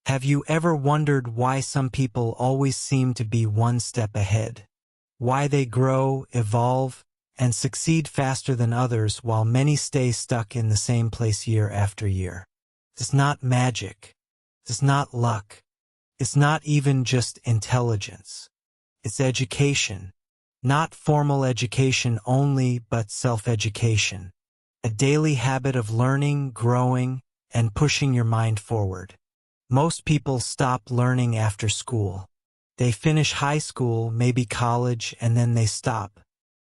Have you ever wondered why some people always seem to be one step ahead? Why they grow, evolve, and succeed faster than others while many stay stuck in the same place year after year? It's not magic. It's not luck. It's not even just intelligence. It's education. Not formal education only, but self-education. A daily habit of learning, growing, and pushing your mind forward. Most people stop learning after school. They finish high school, maybe college, and then they stop.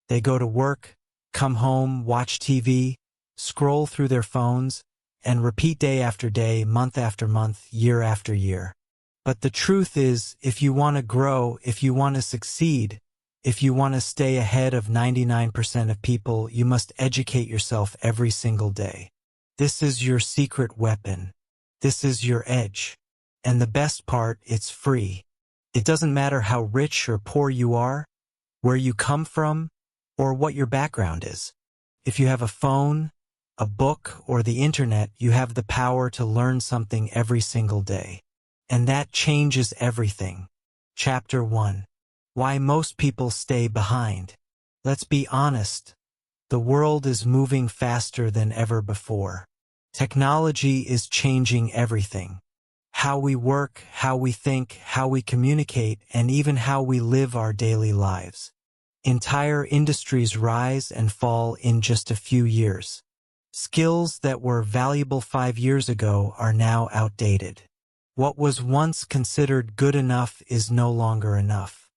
They go to work, come home, watch TV, scroll through their phones, and repeat day after day, month after month, year after year. But the truth is, if you want to grow, if you want to succeed, if you want to stay ahead of 99% of people, you must educate yourself every single day. This is your secret weapon. This is your edge. And the best part, it's free. It doesn't matter how rich or poor you are, where you come from, or what your background is. If you have a phone, a book, or the internet, you have the power to learn something every single day. And that changes everything. Chapter 1. Why most people stay behind. Let's be honest. The world is moving faster than ever before. Technology is changing everything. How we work, how we think, how we communicate, and even how we live our daily lives. Entire industries rise and fall in just a few years. Skills that were valuable 5 years ago are now outdated. What was once considered good enough is no longer enough.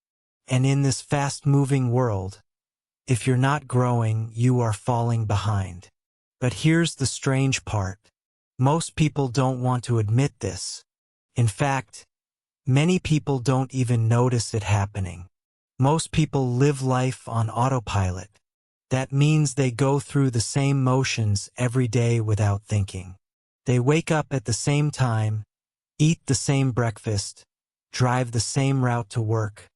And in this fast-moving world, if you're not growing, you are falling behind. But here's the strange part. Most people don't want to admit this. In fact, many people don't even notice it happening. Most people live life on autopilot. That means they go through the same motions every day without thinking. They wake up at the same time, eat the same breakfast, drive the same route to work,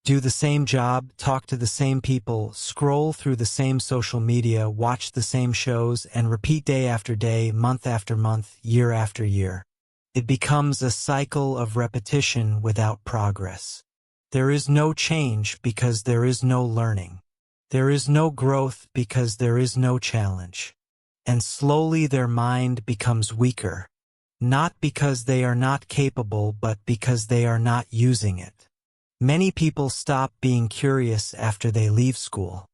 do the same job, talk to the same people, scroll through the same social media, watch the same shows, and repeat day after day, month after month, year after year. It becomes a cycle of repetition without progress. There is no change because there is no learning. There is no growth because there is no challenge. And slowly their mind becomes weaker, not because they are not capable, but because they are not using it. Many people stop being curious after they leave school.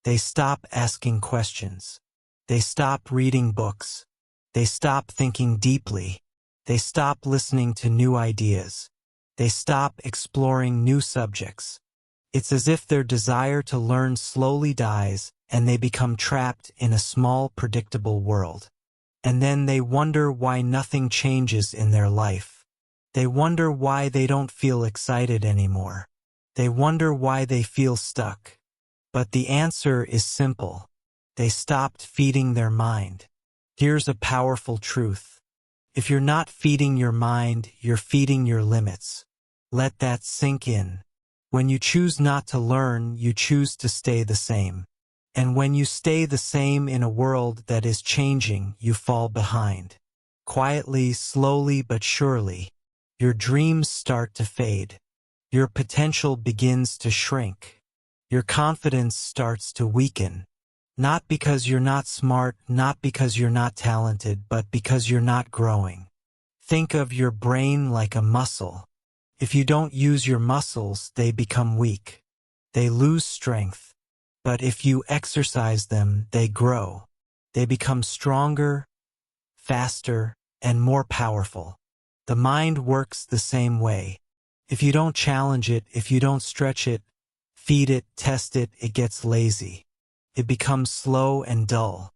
They stop asking questions. They stop reading books. They stop thinking deeply. They stop listening to new ideas. They stop exploring new subjects. It's as if their desire to learn slowly dies, and they become trapped in a small, predictable world. And then they wonder why nothing changes in their life. They wonder why they don't feel excited anymore. They wonder why they feel stuck. But the answer is simple. They stopped feeding their mind. Here's a powerful truth. If you're not feeding your mind, you're feeding your limits. Let that sink in. When you choose not to learn, you choose to stay the same. And when you stay the same in a world that is changing, you fall behind. Quietly, slowly, but surely, your dreams start to fade. Your potential begins to shrink. Your confidence starts to weaken. Not because you're not smart, not because you're not talented, but because you're not growing. Think of your brain like a muscle. If you don't use your muscles, they become weak. They lose strength. But if you exercise them, they grow. They become stronger, faster, and more powerful. The mind works the same way. If you don't challenge it, if you don't stretch it, feed it, test it, it gets lazy. It becomes slow and dull.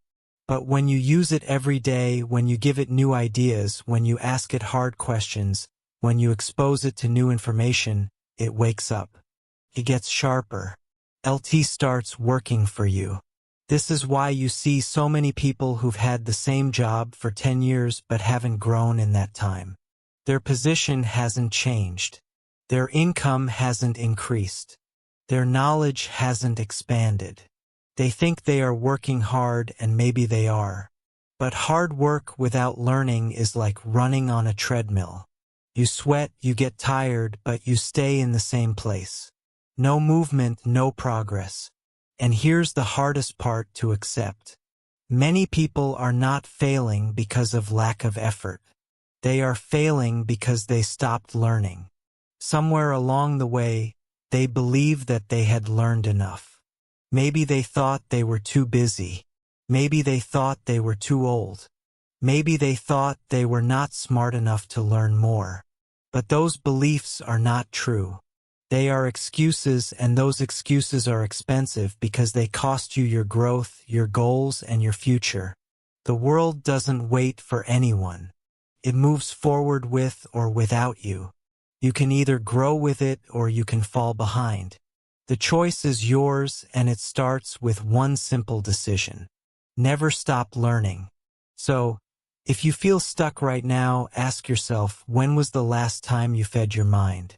But when you use it every day, when you give it new ideas, when you ask it hard questions, when you expose it to new information, it wakes up. It gets sharper. LT starts working for you. This is why you see so many people who've had the same job for 10 years but haven't grown in that time. Their position hasn't changed. Their income hasn't increased. Their knowledge hasn't expanded. They think they are working hard, and maybe they are. But hard work without learning is like running on a treadmill. You sweat, you get tired, but you stay in the same place. No movement, no progress. And here's the hardest part to accept. Many people are not failing because of lack of effort. They are failing because they stopped learning. Somewhere along the way, they believed that they had learned enough. Maybe they thought they were too busy. Maybe they thought they were too old. Maybe they thought they were not smart enough to learn more. But those beliefs are not true. They are excuses, and those excuses are expensive because they cost you your growth, your goals, and your future. The world doesn't wait for anyone. It moves forward with or without you. You can either grow with it or you can fall behind. The choice is yours, and it starts with one simple decision. Never stop learning. So, if you feel stuck right now, ask yourself, when was the last time you fed your mind?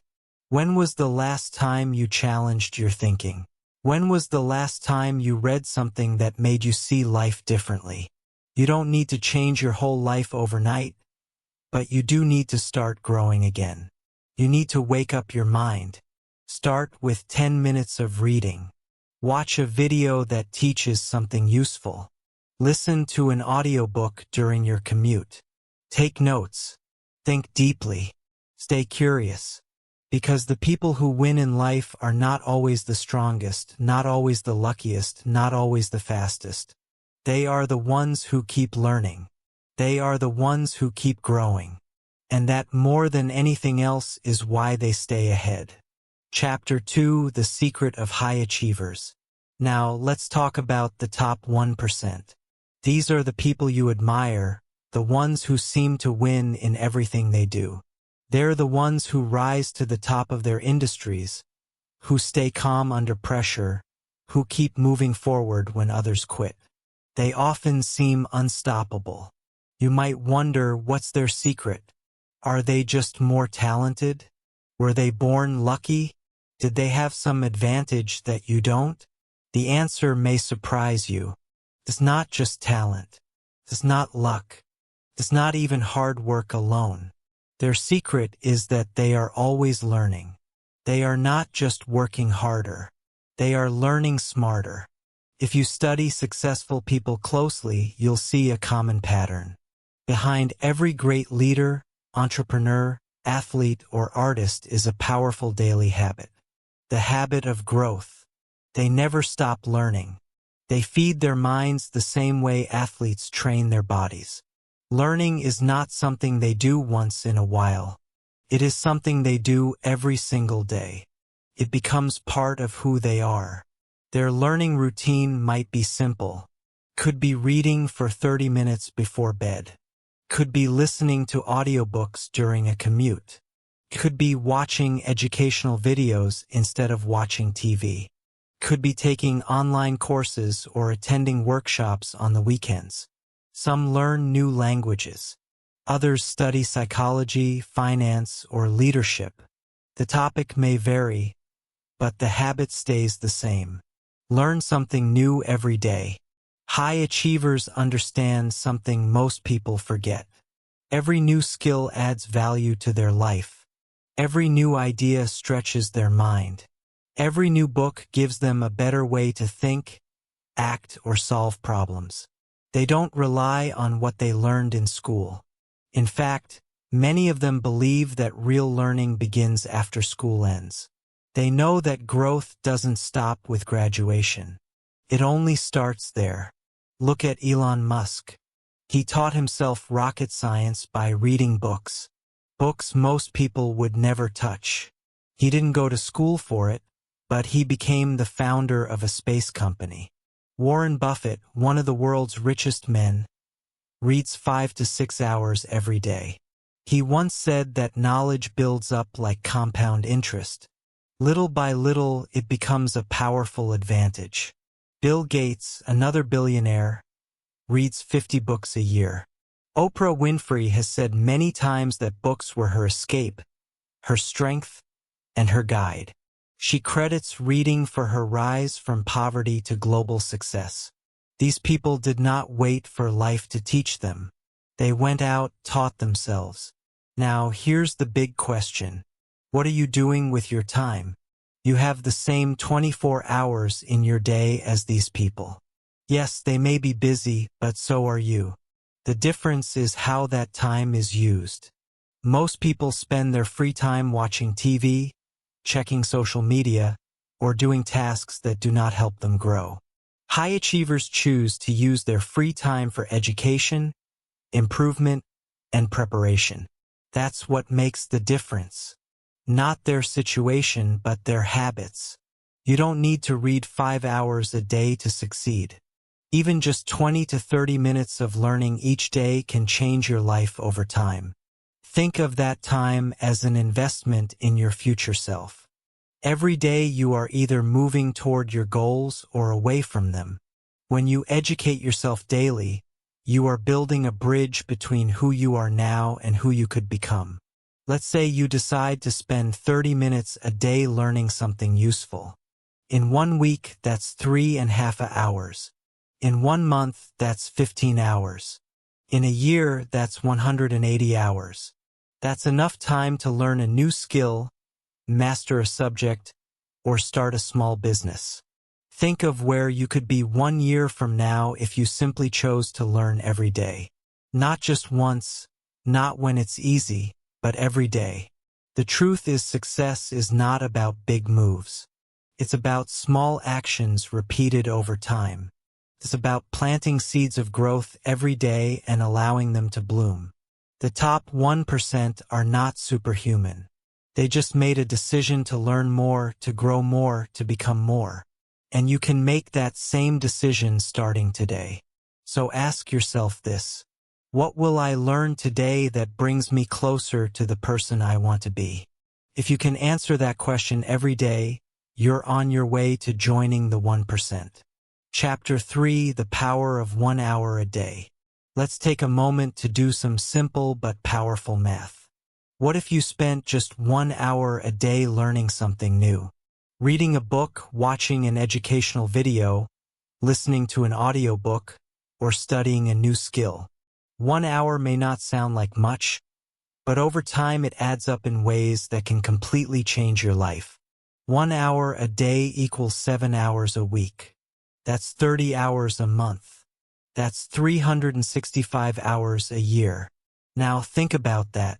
When was the last time you challenged your thinking? When was the last time you read something that made you see life differently? You don't need to change your whole life overnight, but you do need to start growing again. You need to wake up your mind. Start with 10 minutes of reading. Watch a video that teaches something useful. Listen to an audiobook during your commute. Take notes. Think deeply. Stay curious. Because the people who win in life are not always the strongest, not always the luckiest, not always the fastest. They are the ones who keep learning. They are the ones who keep growing. And that more than anything else is why they stay ahead. Chapter 2: The Secret of High Achievers. Now, let's talk about the top 1%. These are the people you admire, the ones who seem to win in everything they do. They're the ones who rise to the top of their industries, who stay calm under pressure, who keep moving forward when others quit. They often seem unstoppable. You might wonder, what's their secret? Are they just more talented? Were they born lucky? Did they have some advantage that you don't? The answer may surprise you. It's not just talent. It's not luck. It's not even hard work alone. Their secret is that they are always learning. They are not just working harder. They are learning smarter. If you study successful people closely, you'll see a common pattern. Behind every great leader, entrepreneur, athlete, or artist is a powerful daily habit. The habit of growth. They never stop learning. They feed their minds the same way athletes train their bodies. Learning is not something they do once in a while. It is something they do every single day. It becomes part of who they are. Their learning routine might be simple. Could be reading for 30 minutes before bed. Could be listening to audiobooks during a commute. Could be watching educational videos instead of watching TV. Could be taking online courses or attending workshops on the weekends. Some learn new languages. Others study psychology, finance, or leadership. The topic may vary, but the habit stays the same. Learn something new every day. High achievers understand something most people forget. Every new skill adds value to their life. Every new idea stretches their mind. Every new book gives them a better way to think, act, or solve problems. They don't rely on what they learned in school. In fact, many of them believe that real learning begins after school ends. They know that growth doesn't stop with graduation. It only starts there. Look at Elon Musk. He taught himself rocket science by reading books. Books most people would never touch. He didn't go to school for it, but he became the founder of a space company. Warren Buffett, one of the world's richest men, reads 5 to 6 hours every day. He once said that knowledge builds up like compound interest. Little by little, it becomes a powerful advantage. Bill Gates, another billionaire, reads 50 books a year. Oprah Winfrey has said many times that books were her escape, her strength, and her guide. She credits reading for her rise from poverty to global success. These people did not wait for life to teach them. They went out, taught themselves. Now, here's the big question. What are you doing with your time? You have the same 24 hours in your day as these people. Yes, they may be busy, but so are you. The difference is how that time is used. Most people spend their free time watching TV, checking social media, or doing tasks that do not help them grow. High achievers choose to use their free time for education, improvement, and preparation. That's what makes the difference. Not their situation, but their habits. You don't need to read 5 hours a day to succeed. Even just 20 to 30 minutes of learning each day can change your life over time. Think of that time as an investment in your future self. Every day you are either moving toward your goals or away from them. When you educate yourself daily, you are building a bridge between who you are now and who you could become. Let's say you decide to spend 30 minutes a day learning something useful. In 1 week, that's 3.5 hours. In 1 month, that's 15 hours. In a year, that's 180 hours. That's enough time to learn a new skill, master a subject, or start a small business. Think of where you could be 1 year from now if you simply chose to learn every day. Not just once, not when it's easy, but every day. The truth is, success is not about big moves. It's about small actions repeated over time. It's about planting seeds of growth every day and allowing them to bloom. The top 1% are not superhuman. They just made a decision to learn more, to grow more, to become more. And you can make that same decision starting today. So ask yourself this: what will I learn today that brings me closer to the person I want to be? If you can answer that question every day, you're on your way to joining the 1%. Chapter 3: The Power of 1 Hour a Day. Let's take a moment to do some simple but powerful math. What if you spent just 1 hour a day learning something new? Reading a book, watching an educational video, listening to an audiobook, or studying a new skill. 1 hour may not sound like much, but over time it adds up in ways that can completely change your life. 1 hour a day equals 7 hours a week. That's 30 hours a month. That's 365 hours a year. Now think about that.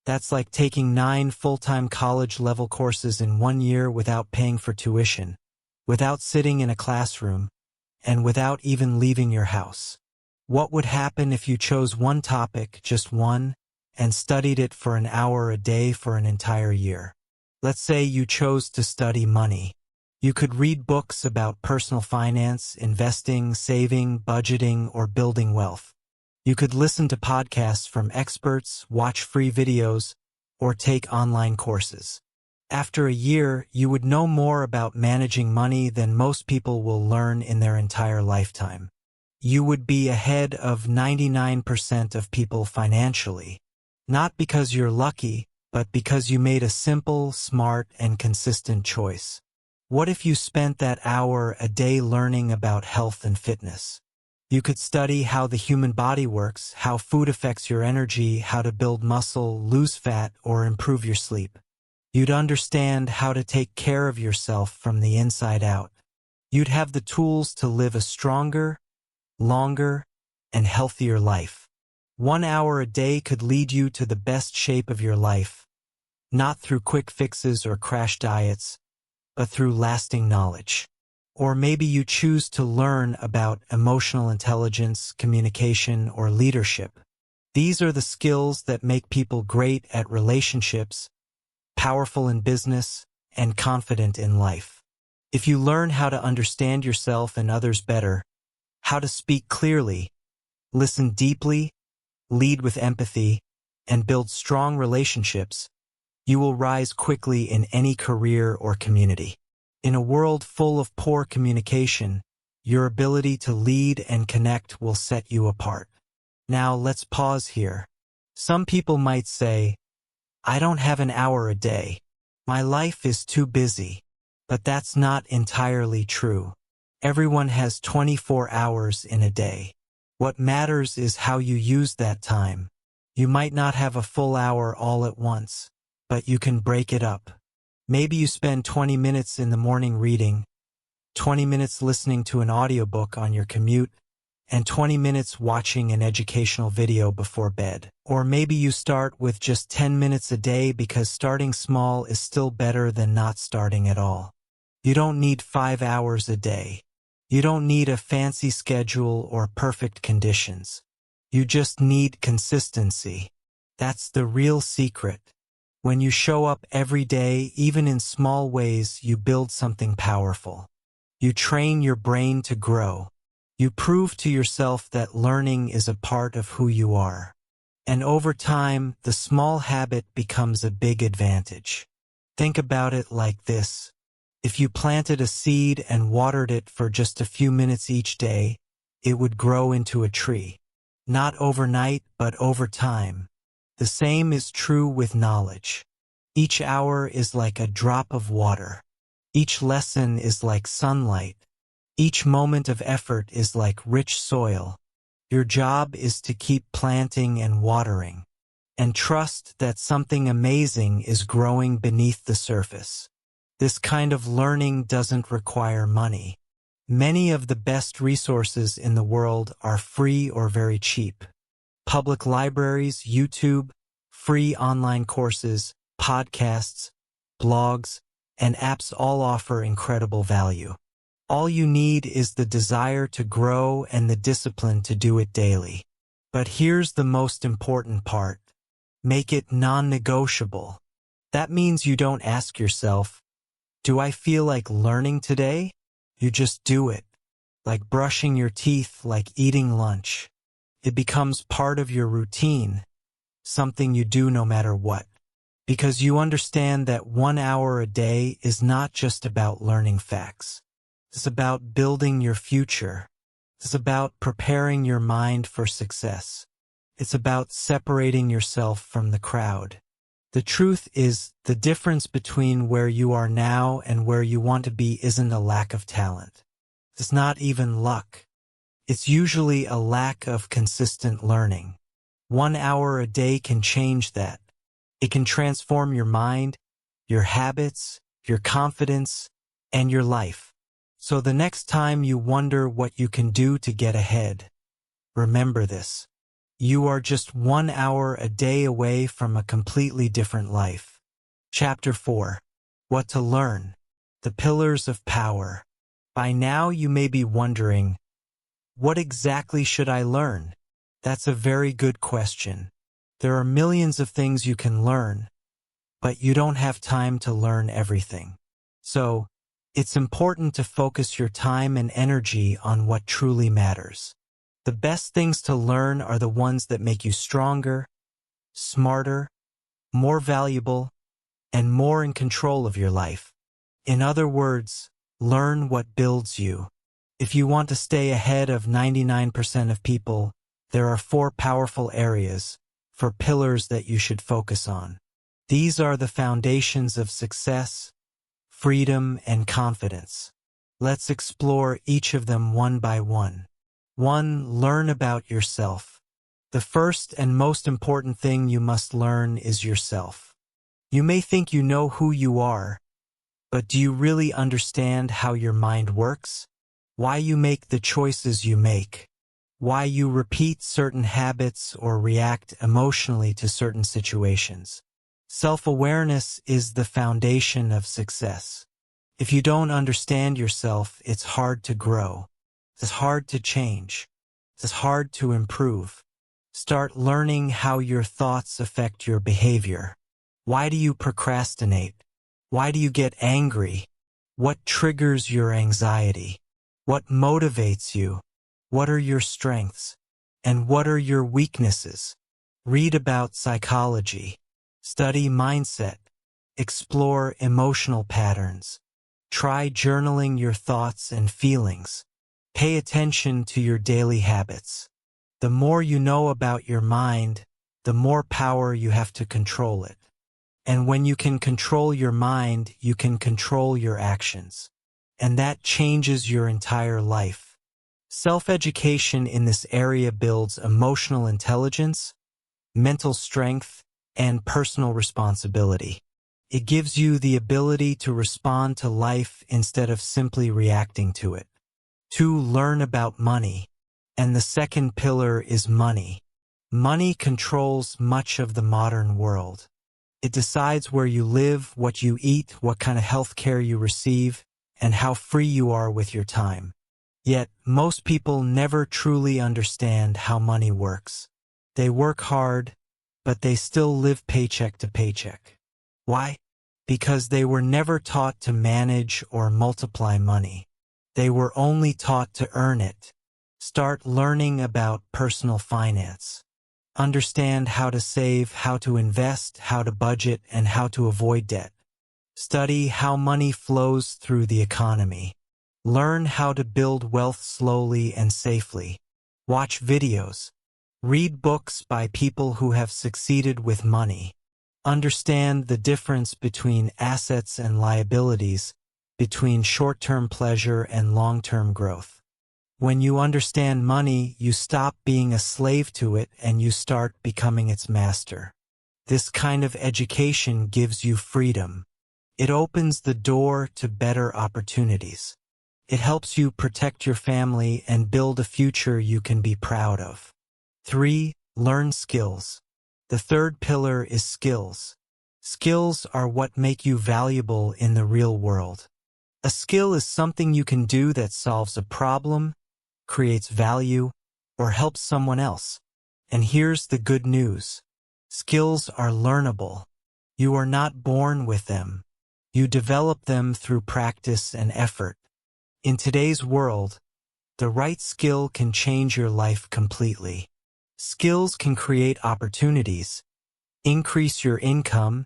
That's like taking 9 full-time college-level courses in 1 year without paying for tuition, without sitting in a classroom, and without even leaving your house. What would happen if you chose one topic, just one, and studied it for an hour a day for an entire year? Let's say you chose to study money. You could read books about personal finance, investing, saving, budgeting, or building wealth. You could listen to podcasts from experts, watch free videos, or take online courses. After a year, you would know more about managing money than most people will learn in their entire lifetime. You would be ahead of 99% of people financially. Not because you're lucky, but because you made a simple, smart, and consistent choice. What if you spent that hour a day learning about health and fitness? You could study how the human body works, how food affects your energy, how to build muscle, lose fat, or improve your sleep. You'd understand how to take care of yourself from the inside out. You'd have the tools to live a stronger, longer, and healthier life. 1 hour a day could lead you to the best shape of your life, not through quick fixes or crash diets, but through lasting knowledge. Or maybe you choose to learn about emotional intelligence, communication, or leadership. These are the skills that make people great at relationships, powerful in business, and confident in life. If you learn how to understand yourself and others better, how to speak clearly, listen deeply, lead with empathy, and build strong relationships, you will rise quickly in any career or community. In a world full of poor communication, your ability to lead and connect will set you apart. Now let's pause here. Some people might say, "I don't have an hour a day. My life is too busy." But that's not entirely true. Everyone has 24 hours in a day. What matters is how you use that time. You might not have a full hour all at once, but you can break it up. Maybe you spend 20 minutes in the morning reading, 20 minutes listening to an audiobook on your commute, and 20 minutes watching an educational video before bed. Or maybe you start with just 10 minutes a day because starting small is still better than not starting at all. You don't need 5 hours a day. You don't need a fancy schedule or perfect conditions. You just need consistency. That's the real secret. When you show up every day, even in small ways, you build something powerful. You train your brain to grow. You prove to yourself that learning is a part of who you are. And over time, the small habit becomes a big advantage. Think about it like this. If you planted a seed and watered it for just a few minutes each day, it would grow into a tree. Not overnight, but over time. The same is true with knowledge. Each hour is like a drop of water. Each lesson is like sunlight. Each moment of effort is like rich soil. Your job is to keep planting and watering, and trust that something amazing is growing beneath the surface. This kind of learning doesn't require money. Many of the best resources in the world are free or very cheap. Public libraries, YouTube, free online courses, podcasts, blogs, and apps all offer incredible value. All you need is the desire to grow and the discipline to do it daily. But here's the most important part. Make it non-negotiable. That means you don't ask yourself, do I feel like learning today? You just do it. Like brushing your teeth, like eating lunch. It becomes part of your routine, something you do no matter what. Because you understand that 1 hour a day is not just about learning facts. It's about building your future. It's about preparing your mind for success. It's about separating yourself from the crowd. The truth is, the difference between where you are now and where you want to be isn't a lack of talent. It's not even luck. It's usually a lack of consistent learning. 1 hour a day can change that. It can transform your mind, your habits, your confidence, and your life. So the next time you wonder what you can do to get ahead, remember this. You are just 1 hour a day away from a completely different life. Chapter 4. What to learn. The Pillars of Power. By now you may be wondering, what exactly should I learn? That's a very good question. There are millions of things you can learn, but you don't have time to learn everything. So, it's important to focus your time and energy on what truly matters. The best things to learn are the ones that make you stronger, smarter, more valuable, and more in control of your life. In other words, learn what builds you. If you want to stay ahead of 99% of people, there are 4 powerful areas, 4 pillars that you should focus on. These are the foundations of success, freedom, and confidence. Let's explore each of them one by one. 1. Learn about yourself. The first and most important thing you must learn is yourself. You may think you know who you are, but do you really understand how your mind works? Why you make the choices you make? Why you repeat certain habits or react emotionally to certain situations? Self-awareness is the foundation of success. If you don't understand yourself, it's hard to grow. It's hard to change. It's hard to improve. Start learning how your thoughts affect your behavior. Why do you procrastinate? Why do you get angry? What triggers your anxiety? What motivates you? What are your strengths? And what are your weaknesses? Read about psychology. Study mindset. Explore emotional patterns. Try journaling your thoughts and feelings. Pay attention to your daily habits. The more you know about your mind, the more power you have to control it. And when you can control your mind, you can control your actions. And that changes your entire life. Self-education in this area builds emotional intelligence, mental strength, and personal responsibility. It gives you the ability to respond to life instead of simply reacting to it. 2. Learn about money. And the second pillar is money. Money controls much of the modern world. It decides where you live, what you eat, what kind of health care you receive, and how free you are with your time. Yet, most people never truly understand how money works. They work hard, but they still live paycheck to paycheck. Why? Because they were never taught to manage or multiply money. They were only taught to earn it. Start learning about personal finance. Understand how to save, how to invest, how to budget, and how to avoid debt. Study how money flows through the economy. Learn how to build wealth slowly and safely. Watch videos. Read books by people who have succeeded with money. Understand the difference between assets and liabilities, between short-term pleasure and long-term growth. When you understand money, you stop being a slave to it and you start becoming its master. This kind of education gives you freedom. It opens the door to better opportunities. It helps you protect your family and build a future you can be proud of. 3. Learn skills. The third pillar is skills. Skills are what make you valuable in the real world. A skill is something you can do that solves a problem, creates value, or helps someone else. And here's the good news. Skills are learnable. You are not born with them. You develop them through practice and effort. In today's world, the right skill can change your life completely. Skills can create opportunities, increase your income,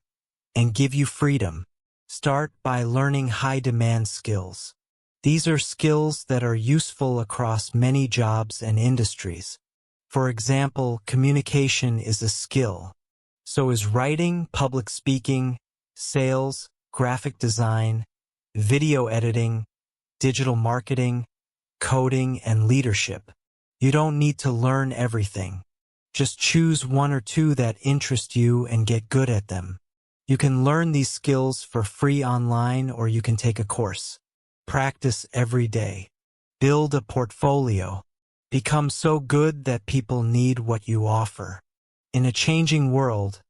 and give you freedom. Start by learning high-demand skills. These are skills that are useful across many jobs and industries. For example, communication is a skill. So is writing, public speaking, sales, graphic design, video editing, digital marketing, coding, and leadership. You don't need to learn everything. Just choose one or two that interest you and get good at them. You can learn these skills for free online or you can take a course. Practice every day. Build a portfolio. Become so good that people need what you offer. In a changing world,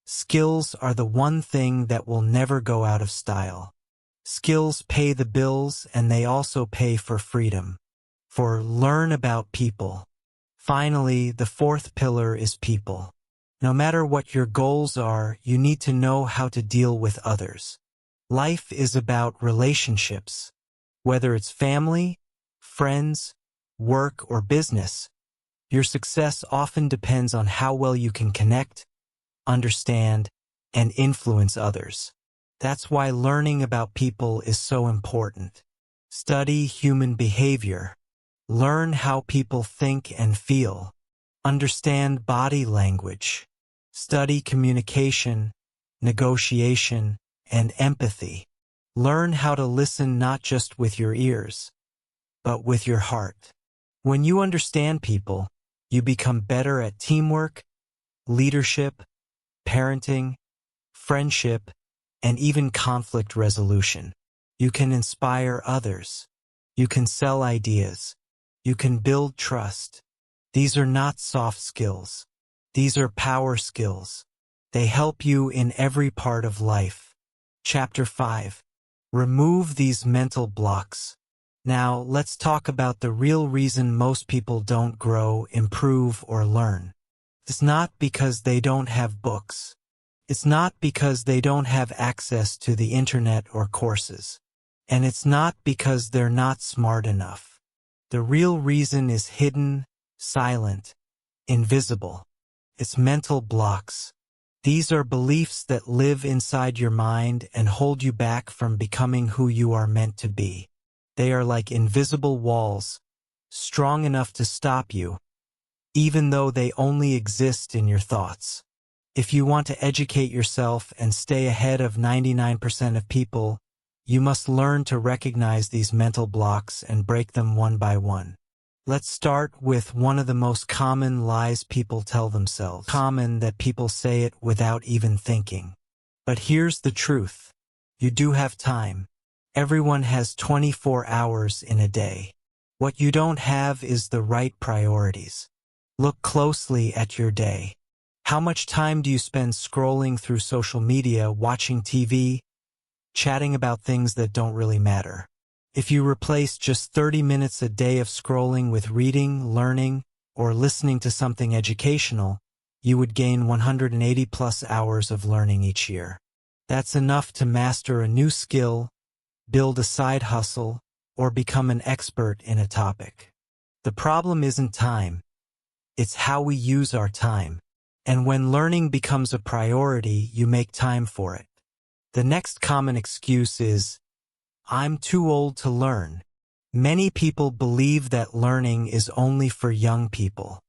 skills are the one thing that will never go out of style. Skills pay the bills and they also pay for freedom. Learn about people. Finally, the fourth pillar is people. No matter what your goals are, you need to know how to deal with others. Life is about relationships. Whether it's family, friends, work, or business, your success often depends on how well you can connect, understand, and influence others. That's why learning about people is so important. Study human behavior. Learn how people think and feel. Understand body language. Study communication, negotiation, and empathy. Learn how to listen not just with your ears, but with your heart. When you understand people, you become better at teamwork, leadership, parenting, friendship, and even conflict resolution. You can inspire others. You can sell ideas. You can build trust. These are not soft skills. These are power skills. They help you in every part of life. Chapter 5. Remove these mental blocks. Now, let's talk about the real reason most people don't grow, improve, or learn. It's not because they don't have books. It's not because they don't have access to the internet or courses. And it's not because they're not smart enough. The real reason is hidden, silent, invisible. It's mental blocks. These are beliefs that live inside your mind and hold you back from becoming who you are meant to be. They are like invisible walls, strong enough to stop you, even though they only exist in your thoughts. If you want to educate yourself and stay ahead of 99% of people, you must learn to recognize these mental blocks and break them one by one. Let's start with one of the most common lies people tell themselves. Common that people say it without even thinking. But here's the truth. You do have time. Everyone has 24 hours in a day. What you don't have is the right priorities. Look closely at your day. How much time do you spend scrolling through social media, watching TV, chatting about things that don't really matter? If you replace just 30 minutes a day of scrolling with reading, learning, or listening to something educational, you would gain 180 plus hours of learning each year. That's enough to master a new skill, build a side hustle, or become an expert in a topic. The problem isn't time. It's how we use our time. And when learning becomes a priority, you make time for it. The next common excuse is, I'm too old to learn. Many people believe that learning is only for young people.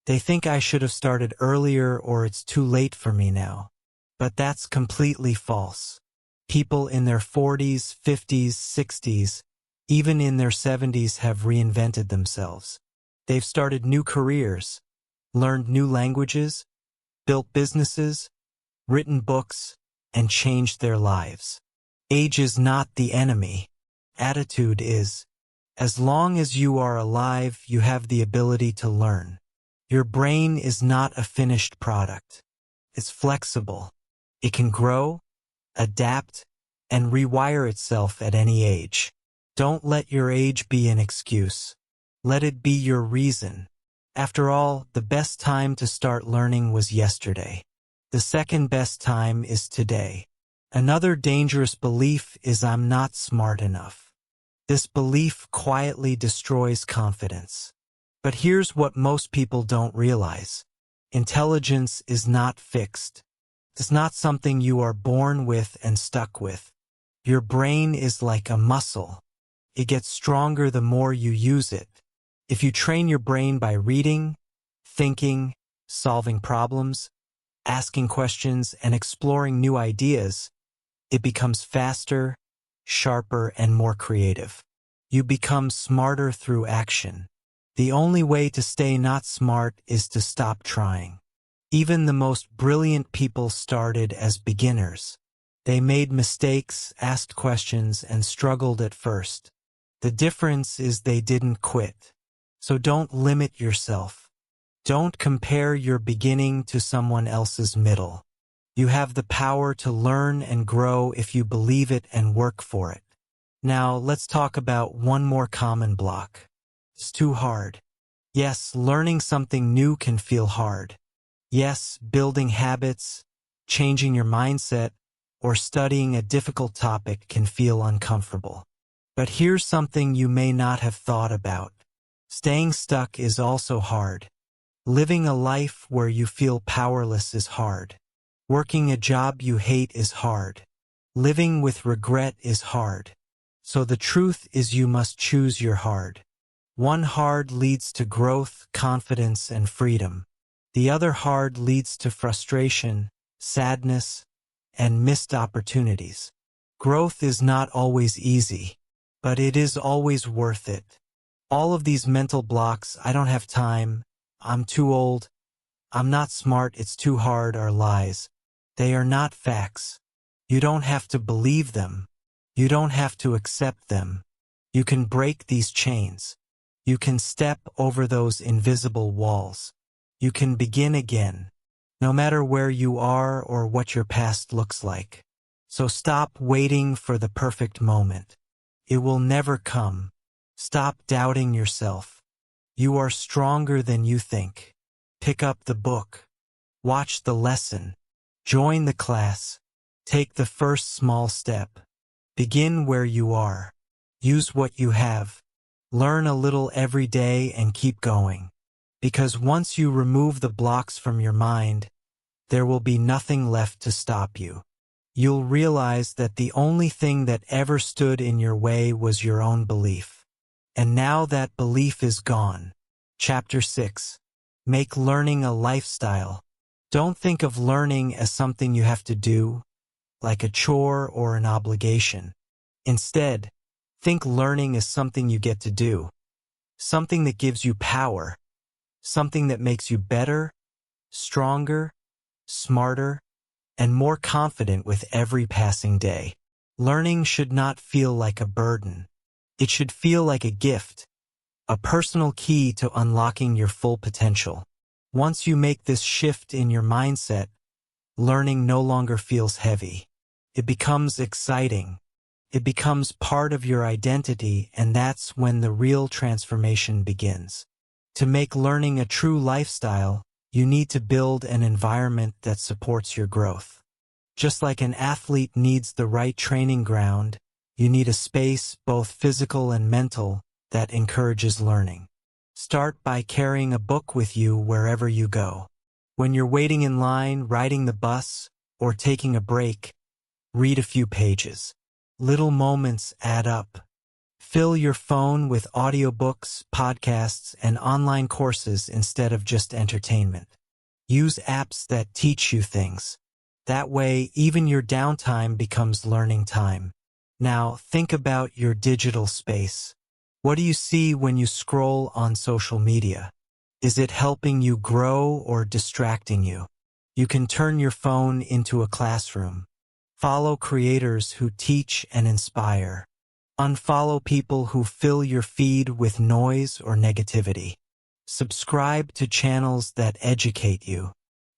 They think I should have started earlier or it's too late for me now. But that's completely false. People in their 40s, 50s, 60s, even in their 70s have reinvented themselves. They've started new careers, learned new languages, built businesses, written books, and changed their lives. Age is not the enemy. Attitude is. As long as you are alive, you have the ability to learn. Your brain is not a finished product. It's flexible. It can grow, adapt, and rewire itself at any age. Don't let your age be an excuse. Let it be your reason. After all, the best time to start learning was yesterday. The second best time is today. Another dangerous belief is I'm not smart enough. This belief quietly destroys confidence. But here's what most people don't realize. Intelligence is not fixed. It's not something you are born with and stuck with. Your brain is like a muscle. It gets stronger the more you use it. If you train your brain by reading, thinking, solving problems, asking questions, and exploring new ideas, it becomes faster, sharper, and more creative. You become smarter through action. The only way to stay not smart is to stop trying. Even the most brilliant people started as beginners. They made mistakes, asked questions, and struggled at first. The difference is they didn't quit. So don't limit yourself. Don't compare your beginning to someone else's middle. You have the power to learn and grow if you believe it and work for it. Now, let's talk about one more common block. It's too hard. Yes, learning something new can feel hard. Yes, building habits, changing your mindset, or studying a difficult topic can feel uncomfortable. But here's something you may not have thought about. Staying stuck is also hard. Living a life where you feel powerless is hard. Working a job you hate is hard. Living with regret is hard. So the truth is you must choose your hard. One hard leads to growth, confidence, and freedom. The other hard leads to frustration, sadness, and missed opportunities. Growth is not always easy, but it is always worth it. All of these mental blocks, I don't have time, I'm too old, I'm not smart, it's too hard, are lies. They are not facts. You don't have to believe them. You don't have to accept them. You can break these chains. You can step over those invisible walls. You can begin again, no matter where you are or what your past looks like. So stop waiting for the perfect moment. It will never come. Stop doubting yourself. You are stronger than you think. Pick up the book. Watch the lesson. Join the class. Take the first small step. Begin where you are. Use what you have. Learn a little every day and keep going. Because once you remove the blocks from your mind, there will be nothing left to stop you. You'll realize that the only thing that ever stood in your way was your own belief. And now that belief is gone. Chapter 6. Make learning a lifestyle. Don't think of learning as something you have to do, like a chore or an obligation. Instead, think learning as something you get to do. something that gives you power, something that makes you better, stronger, smarter, and more confident with every passing day. Learning should not feel like a burden. It should feel like a gift, a personal key to unlocking your full potential. Once you make this shift in your mindset, learning no longer feels heavy. It becomes exciting. It becomes part of your identity, and that's when the real transformation begins. To make learning a true lifestyle, you need to build an environment that supports your growth. Just like an athlete needs the right training ground, you need a space, both physical and mental, that encourages learning. Start by carrying a book with you wherever you go. When you're waiting in line, riding the bus, or taking a break, read a few pages. Little moments add up. Fill your phone with audiobooks, podcasts, and online courses instead of just entertainment. Use apps that teach you things. That way, even your downtime becomes learning time. Now, think about your digital space. What do you see when you scroll on social media? Is it helping you grow or distracting you? You can turn your phone into a classroom. Follow creators who teach and inspire. Unfollow people who fill your feed with noise or negativity. Subscribe to channels that educate you.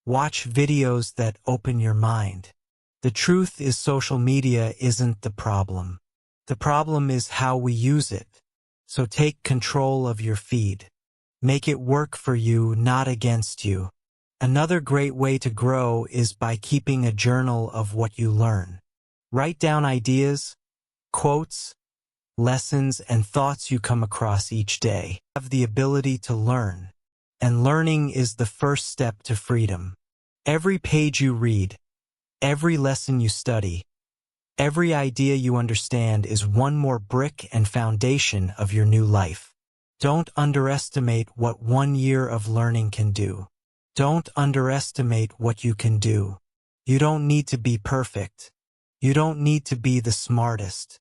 Watch videos that open your mind. The truth is, social media isn't the problem. The problem is how we use it. So take control of your feed. Make it work for you, not against you. Another great way to grow is by keeping a journal of what you learn. Write down ideas, quotes, lessons, and thoughts you come across each day. Have the ability to learn, and learning is the first step to freedom. Every page you read, every lesson you study, every idea you understand is one more brick and foundation of your new life. Don't underestimate what 1 year of learning can do. Don't underestimate what you can do. You don't need to be perfect. You don't need to be the smartest.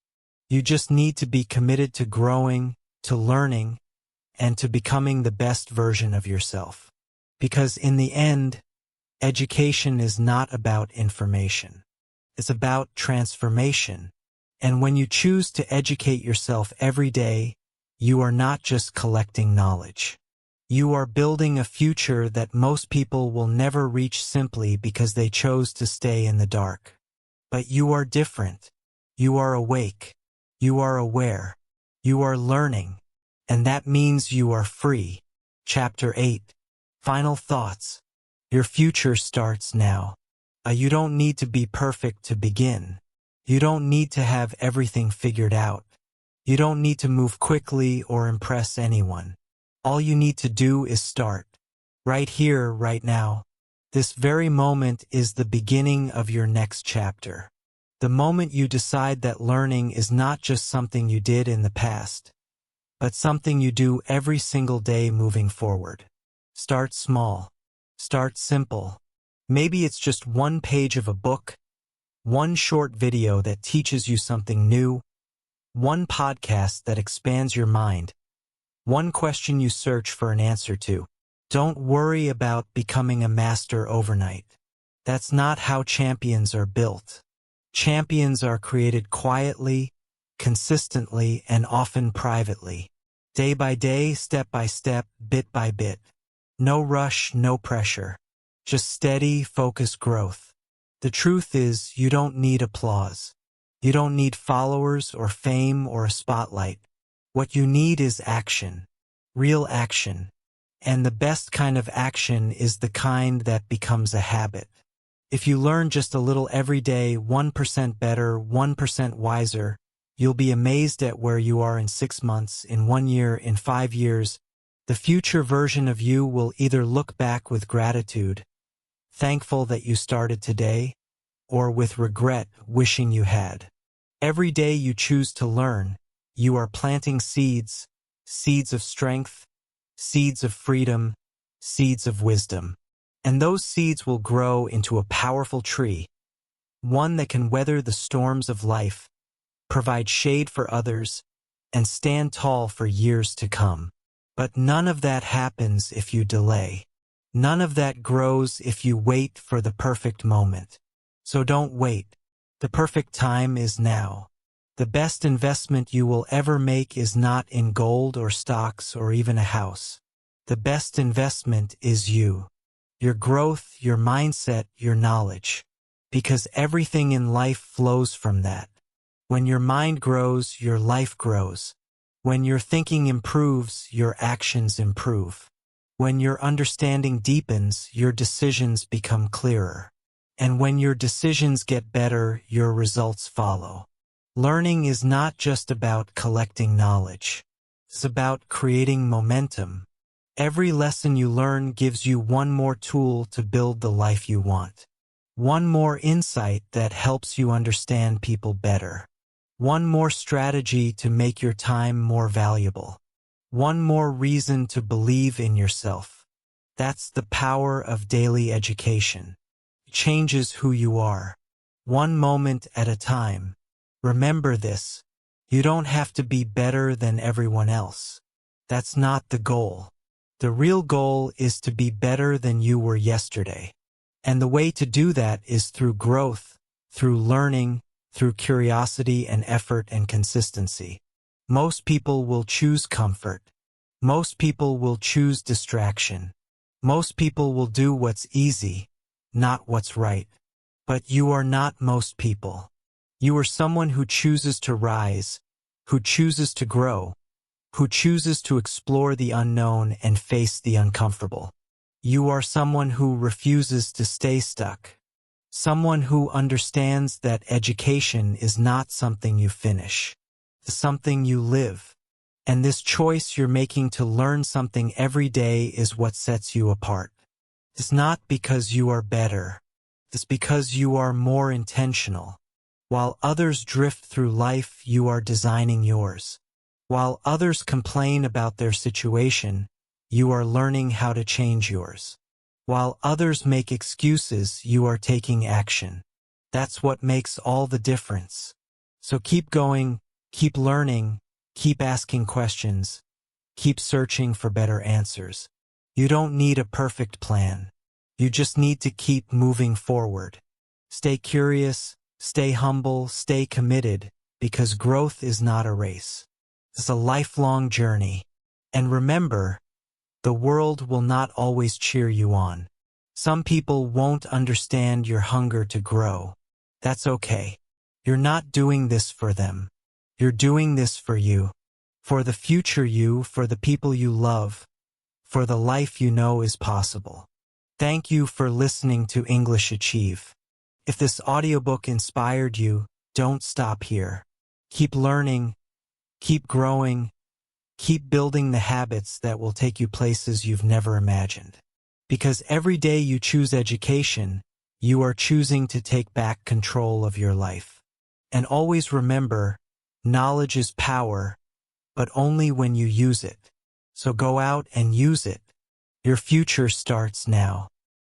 You just need to be committed to growing, to learning, and to becoming the best version of yourself. Because in the end, education is not about information. It's about transformation. And when you choose to educate yourself every day, you are not just collecting knowledge. You are building a future that most people will never reach simply because they chose to stay in the dark. But you are different. You are awake. You are aware. You are learning. And that means you are free. Chapter 8. Final thoughts. Your future starts now. You don't need to be perfect to begin. You don't need to have everything figured out. You don't need to move quickly or impress anyone. All you need to do is start. Right here, right now. This very moment is the beginning of your next chapter. The moment you decide that learning is not just something you did in the past, but something you do every single day moving forward. Start small. Start simple. Maybe it's just one page of a book, one short video that teaches you something new, one podcast that expands your mind, one question you search for an answer to. Don't worry about becoming a master overnight. That's not how champions are built. Champions are created quietly, consistently, and often privately. Day by day, step by step, bit by bit. No rush, no pressure. Just steady, focused growth. The truth is, you don't need applause. You don't need followers or fame or a spotlight. What you need is action. Real action. And the best kind of action is the kind that becomes a habit. If you learn just a little every day, 1% better, 1% wiser, you'll be amazed at where you are in 6 months, in 1 year, in 5 years. The future version of you will either look back with gratitude, thankful that you started today, or with regret, wishing you had. Every day you choose to learn, you are planting seeds, seeds of strength, seeds of freedom, seeds of wisdom. And those seeds will grow into a powerful tree, one that can weather the storms of life, provide shade for others, and stand tall for years to come. But none of that happens if you delay. None of that grows if you wait for the perfect moment. So don't wait. The perfect time is now. The best investment you will ever make is not in gold or stocks or even a house. The best investment is you. Your growth, your mindset, your knowledge. Because everything in life flows from that. When your mind grows, your life grows. When your thinking improves, your actions improve. When your understanding deepens, your decisions become clearer. And when your decisions get better, your results follow. Learning is not just about collecting knowledge. It's about creating momentum. Every lesson you learn gives you one more tool to build the life you want. One more insight that helps you understand people better. One more strategy to make your time more valuable. One more reason to believe in yourself. That's the power of daily education. It changes who you are. One moment at a time. Remember this. You don't have to be better than everyone else. That's not the goal. The real goal is to be better than you were yesterday. And the way to do that is through growth, through learning, through curiosity and effort and consistency. Most people will choose comfort. Most people will choose distraction. Most people will do what's easy, not what's right. But you are not most people. You are someone who chooses to rise, who chooses to grow, who chooses to explore the unknown and face the uncomfortable. You are someone who refuses to stay stuck. Someone who understands that education is not something you finish. It's something you live. And this choice you're making to learn something every day is what sets you apart. It's not because you are better. It's because you are more intentional. While others drift through life, you are designing yours. While others complain about their situation, you are learning how to change yours. While others make excuses, you are taking action. That's what makes all the difference. So keep going, keep learning, keep asking questions, keep searching for better answers. You don't need a perfect plan. You just need to keep moving forward. Stay curious, stay humble, stay committed, because growth is not a race. It's a lifelong journey. And remember, the world will not always cheer you on. Some people won't understand your hunger to grow. That's okay. You're not doing this for them. You're doing this for you. For the future you, for the people you love, for the life you know is possible. Thank you for listening to English Achieve. If this audiobook inspired you, don't stop here. Keep learning, keep growing, keep building the habits that will take you places you've never imagined. Because every day you choose education, you are choosing to take back control of your life. And always remember, knowledge is power, but only when you use it. So go out and use it. Your future starts now.